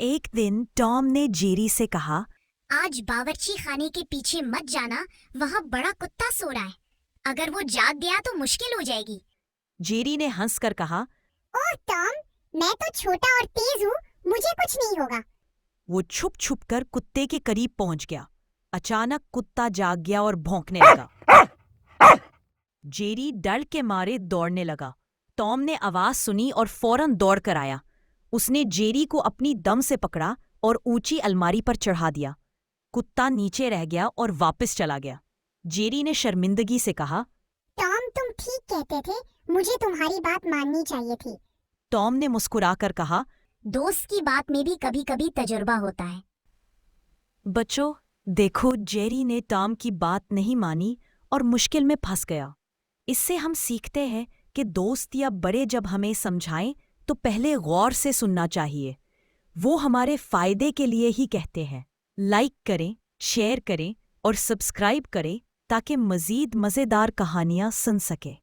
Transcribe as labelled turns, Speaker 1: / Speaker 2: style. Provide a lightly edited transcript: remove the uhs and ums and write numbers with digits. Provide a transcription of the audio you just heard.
Speaker 1: एक दिन टॉम ने जेरी से कहा,
Speaker 2: आज बावर्ची खाने के पीछे मत जाना, वहाँ बड़ा कुत्ता सो रहा है। अगर वो जाग गया तो मुश्किल हो जाएगी।
Speaker 1: जेरी ने हंसकर कहा,
Speaker 2: ओह टॉम, मैं तो छोटा और तेज हूँ, मुझे कुछ नहीं होगा।
Speaker 1: वो छुप छुप कर कुत्ते के करीब पहुंच गया। अचानक कुत्ता जाग गया और भौंकने लगा। जेरी डर के मारे दौड़ने लगा। टॉम ने आवाज सुनी और फौरन दौड़ कर आया। उसने जेरी को अपनी दम से पकड़ा और ऊंची अलमारी पर चढ़ा दिया। कुत्ता नीचे रह गया और वापस चला गया। जेरी ने शर्मिंदगी से कहा,
Speaker 2: टॉम, तुम ठीक कहते थे, मुझे तुम्हारी बात माननी चाहिए थी।
Speaker 1: टॉम ने मुस्कुराकर कहा,
Speaker 2: दोस्त की बात में भी कभी कभी तजुर्बा होता है।
Speaker 1: बच्चों, देखो, जेरी ने टॉम की बात नहीं मानी और मुश्किल में फंस गया। इससे हम सीखते हैं कि दोस्त या बड़े जब हमें समझाएं तो पहले गौर से सुनना चाहिए। वो हमारे फायदे के लिए ही कहते हैं। लाइक करें, शेयर करें और सब्सक्राइब करें ताकि मज़ीद मज़ेदार कहानियाँ सुन सकें।